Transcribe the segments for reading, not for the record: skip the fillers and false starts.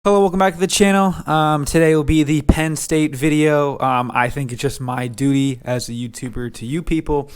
Hello, welcome back to the channel. Today will be the Penn State video. I think it's just my duty as a YouTuber to you people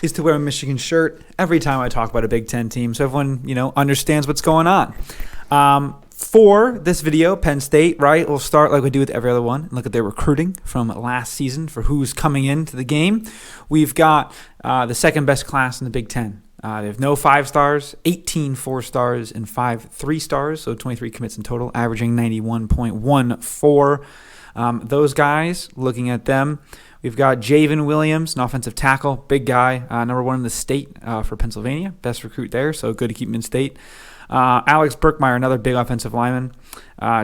is to wear a Michigan shirt every time I talk about a Big Ten team so everyone, understands what's going on. For this video, Penn State, right, we'll start like we do with every other one and look at their recruiting from last season for who's coming into the game. We've got the second best class in the Big Ten. They have no 5 stars, 18 4 stars, and 5 3 stars, so 23 commits in total, averaging 91.14. Those guys, looking at them, we've got Javen Williams, an offensive tackle, big guy, number 1 in the state for Pennsylvania, best recruit there, so good to keep him in state. Alex Burkmeyer, another big offensive lineman.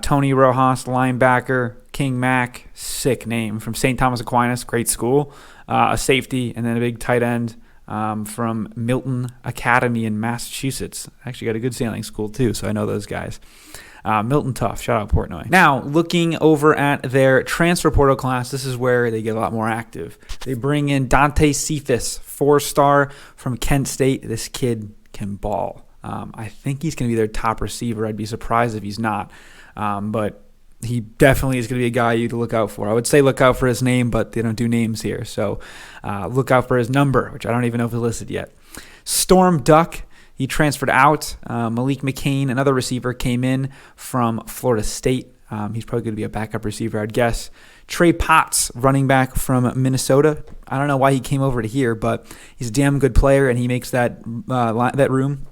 Tony Rojas, linebacker. King Mack, sick name, from St. Thomas Aquinas, great school. A safety, and then a big tight end. From Milton Academy in Massachusetts. Actually got a good sailing school too, so I know those guys. Milton Tough, shout out Portnoy. Now, looking over at their transfer portal class, this is where they get a lot more active. They bring in Dante Cephas, 4-star from Kent State. This kid can ball. I think he's going to be their top receiver. I'd be surprised if he's not. But he definitely is going to be a guy you to look out for. I would say look out for his name, but they don't do names here. So look out for his number, which I don't even know if it's listed yet. Storm Duck, he transferred out. Malik McCain, another receiver, came in from Florida State. He's probably going to be a backup receiver, I'd guess. Trey Potts, running back from Minnesota. I don't know why he came over to here, but he's a damn good player, and he makes that room.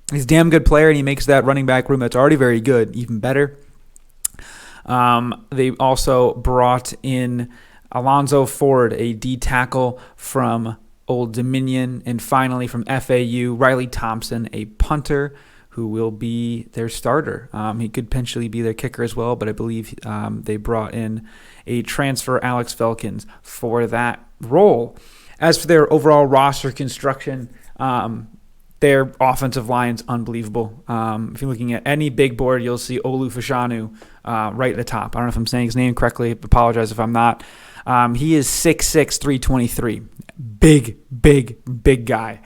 He's a damn good player, and he makes that running back room that's already very good even better. They also brought in Alonzo Ford, a D tackle from Old Dominion, and finally from FAU, Riley Thompson, a punter who will be their starter. He could potentially be their kicker as well, but I believe they brought in a transfer, Alex Felkins, for that role. As for their overall roster construction, their offensive line's unbelievable. If you're looking at any big board, you'll see Olu Fashanu right at the top. I don't know if I'm saying his name correctly. Apologize if I'm not. He is 6'6", 323. Big guy.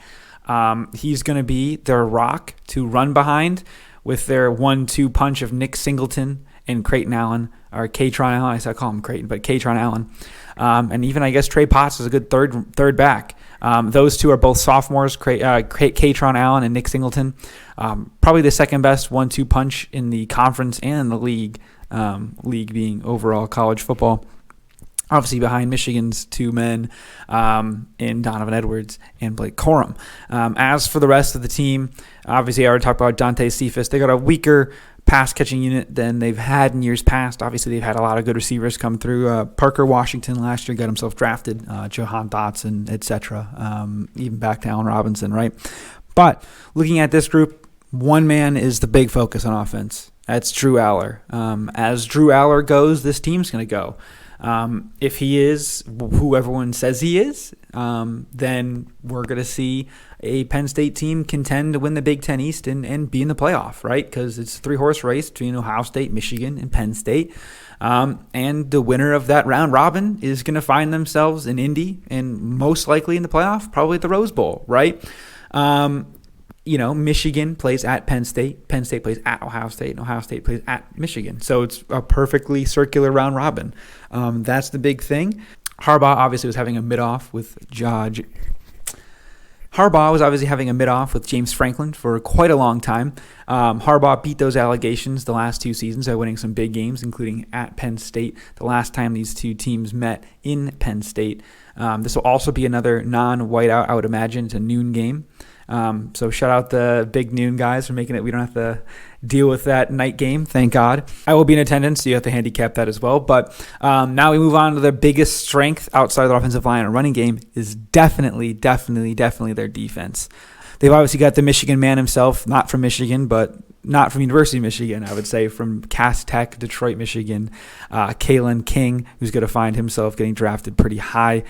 He's going to be their rock to run behind with their 1-2 punch of Nick Singleton and Creighton Allen, or Katron Allen. I call him Creighton, but Katron Allen. And even, I guess, Trey Potts is a good third back. Those two are both sophomores, Katron Allen and Nick Singleton. Probably the second best 1-2 punch in the conference and in the league, league being overall college football. Obviously behind Michigan's 2 men in Donovan Edwards and Blake Corum. As for the rest of the team, obviously I already talked about Dante Cephas. They got a weaker pass-catching unit than they've had in years past. Obviously, they've had a lot of good receivers come through. Parker Washington last year got himself drafted, Jahan Dotson, etc., even back to Allen Robinson, right? But looking at this group, one man is the big focus on offense. That's Drew Allar. As Drew Allar goes, this team's going to go. If he is who everyone says he is, then we're going to see a Penn State team contend to win the Big Ten East and be in the playoff, right? Because it's a 3-horse race between Ohio State, Michigan, and Penn State. And the winner of that round robin is going to find themselves in Indy and most likely in the playoff, probably at the Rose Bowl, right? Michigan plays at Penn State. Penn State plays at Ohio State, and Ohio State plays at Michigan. So it's a perfectly circular round robin. That's the big thing. Harbaugh obviously was having a mid-off with James Franklin for quite a long time. Harbaugh beat those allegations the last 2 seasons by winning some big games, including at Penn State, the last time these 2 teams met in Penn State. This will also be another non-whiteout, I would imagine. It's a noon game. So shout out the big noon guys for making it. We don't have to deal with that night game. Thank God. I will be in attendance, so you have to handicap that as well. But now we move on to their biggest strength outside of the offensive line and running game is definitely their defense. They've obviously got the Michigan man himself, not from Michigan, but not from University of Michigan, I would say, from Cass Tech, Detroit, Michigan. Kalen King, who's going to find himself getting drafted pretty high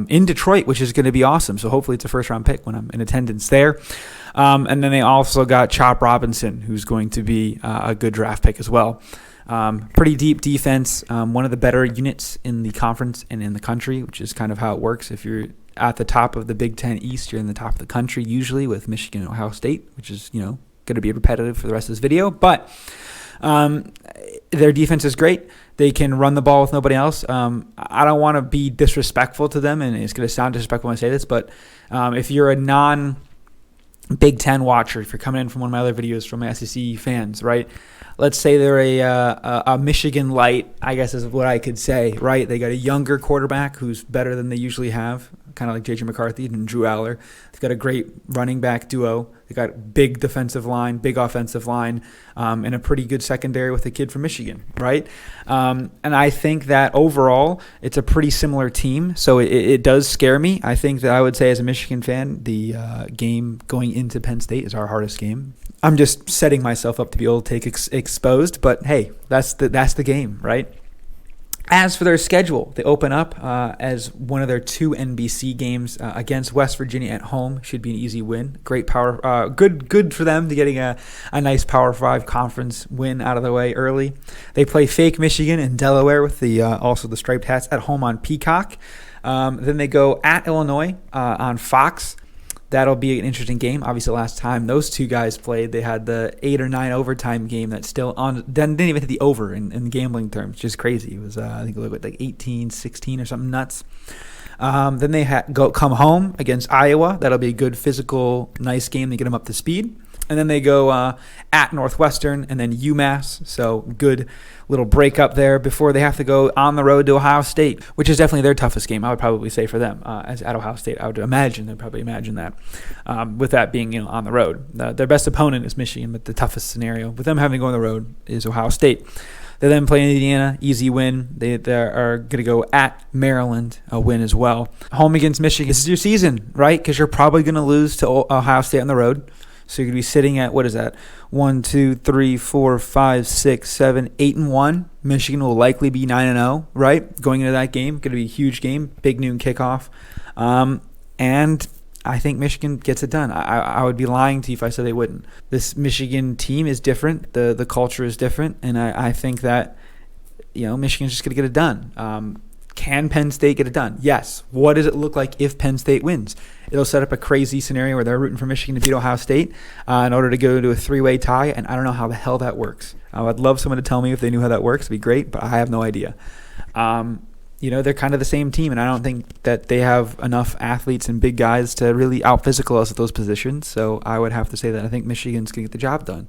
in Detroit, which is going to be awesome. So hopefully it's a first-round pick when I'm in attendance there. And then they also got Chop Robinson, who's going to be a good draft pick as well. Pretty deep defense, one of the better units in the conference and in the country, which is kind of how it works. If you're at the top of the Big Ten East, you're in the top of the country, usually with Michigan and Ohio State, which is, going to be repetitive for the rest of this video. But Their defense is great. They can run the ball with nobody else. I don't want to be disrespectful to them, and it's going to sound disrespectful when I say this, but if you're a non-Big Ten watcher, if you're coming in from one of my other videos from my SEC fans, right? Let's say they're a Michigan light, I guess is what I could say, right? They got a younger quarterback who's better than they usually have, kind of like J.J. McCarthy and Drew Allar. They've got a great running back duo. They got big defensive line, big offensive line, and a pretty good secondary with a kid from Michigan, right? And I think that overall, it's a pretty similar team. So it does scare me. I think that I would say as a Michigan fan, the game going into Penn State is our hardest game. I'm just setting myself up to be able to take exposed, but hey, that's the game, right? As for their schedule, they open up as one of their 2 NBC games against West Virginia at home. Should be an easy win. Great power, good for them to getting a nice Power 5 conference win out of the way early. They play fake Michigan and Delaware with the also the striped hats at home on Peacock. Then they go at Illinois on Fox. That'll be an interesting game. Obviously, last time those two guys played, they had the 8 or 9 overtime game that's still on. Didn't even hit the over in gambling terms, which is crazy. It was, I think, it looked like 18-16 or something nuts. Then they come home against Iowa. That'll be a good physical, nice game to get them up to speed. And then they go at Northwestern and then UMass. So good little break up there before they have to go on the road to Ohio State, which is definitely their toughest game, I would probably say, for them. As at Ohio State, I would imagine, they'd probably imagine that, with that being on the road. Their best opponent is Michigan, but the toughest scenario with them having to go on the road is Ohio State. They then play Indiana, easy win. They are going to go at Maryland, a win as well. Home against Michigan. This is your season, right? Because you're probably going to lose to Ohio State on the road. So you're going to be sitting at, what is that? 1, 2, 3, 4, 5, 6, 7, 8-1. Michigan will likely be 9-0, right? Going into that game. Going to be a huge game. Big noon kickoff. And I think Michigan gets it done. I would be lying to you if I said they wouldn't. This Michigan team is different. The culture is different. And I think that, Michigan's just going to get it done. Can Penn State get it done? Yes. What does it look like if Penn State wins? It'll set up a crazy scenario where they're rooting for Michigan to beat Ohio State in order to go to a 3-way tie, and I don't know how the hell that works. I'd love someone to tell me if they knew how that works. It'd be great, but I have no idea. They're kind of the same team, and I don't think that they have enough athletes and big guys to really out-physical us at those positions, so I would have to say that I think Michigan's going to get the job done.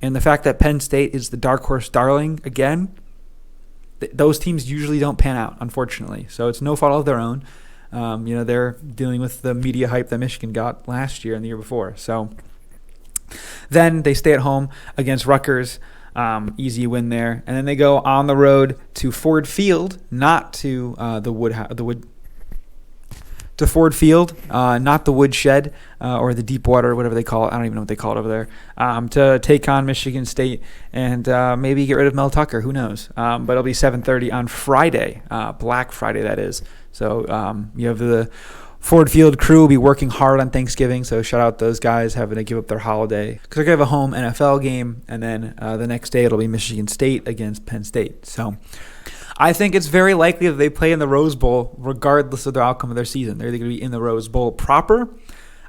And the fact that Penn State is the dark horse darling again, those teams usually don't pan out, unfortunately. So it's no fault of their own. They're dealing with the media hype that Michigan got last year and the year before. So then they stay at home against Rutgers. Easy win there. And then they go on the road to Ford Field, not to to Ford Field, not the Woodshed or the Deepwater, whatever they call it. I don't even know what they call it over there, to take on Michigan State and maybe get rid of Mel Tucker. Who knows? But it'll be 7:30 on Friday, Black Friday, that is. So you have the Ford Field crew will be working hard on Thanksgiving, so shout out those guys having to give up their holiday because they're going to have a home NFL game, and then the next day it'll be Michigan State against Penn State. So I think it's very likely that they play in the Rose Bowl regardless of the outcome of their season. They're either going to be in the Rose Bowl proper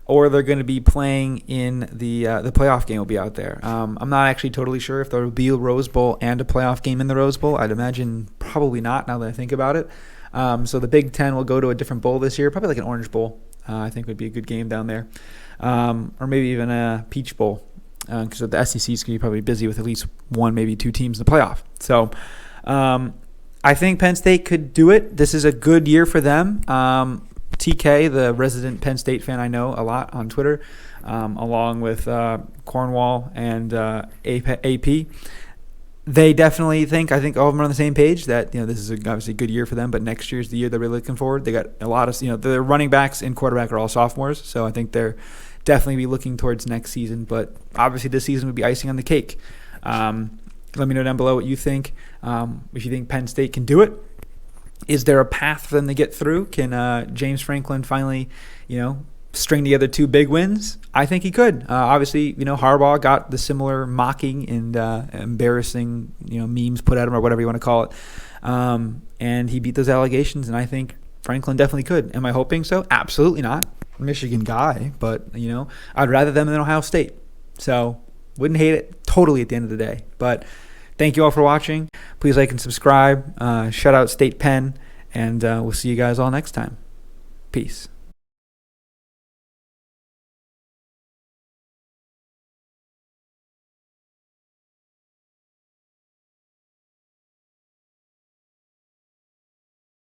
or they're going to be playing in the playoff game will be out there. I'm not actually totally sure if there will be a Rose Bowl and a playoff game in the Rose Bowl. I'd imagine probably not now that I think about it. So the Big Ten will go to a different bowl this year, probably like an Orange Bowl. I think would be a good game down there. Or maybe even a Peach Bowl because the SEC is going to be probably busy with at least one, maybe two teams in the playoff. So I think Penn State could do it. This is a good year for them. TK, the resident Penn State fan I know a lot on Twitter, along with Cornwall and AP. They definitely think, I think all of them are on the same page that, this is obviously a good year for them, but next year's the year they're really looking forward. They got a lot of, their running backs and quarterback are all sophomores, so I think they're definitely be looking towards next season, but obviously this season would be icing on the cake. Let me know down below what you think. If you think Penn State can do it, is there a path for them to get through? Can James Franklin finally, string together two big wins? I think he could. Obviously, Harbaugh got the similar mocking and embarrassing, memes put at him or whatever you want to call it. And he beat those allegations, and I think Franklin definitely could. Am I hoping so? Absolutely not. Michigan guy, but, I'd rather them than Ohio State. So wouldn't hate it totally at the end of the day. But Thank you all for watching. Please like and subscribe. Shout out State Penn, and we'll see you guys all next time. Peace.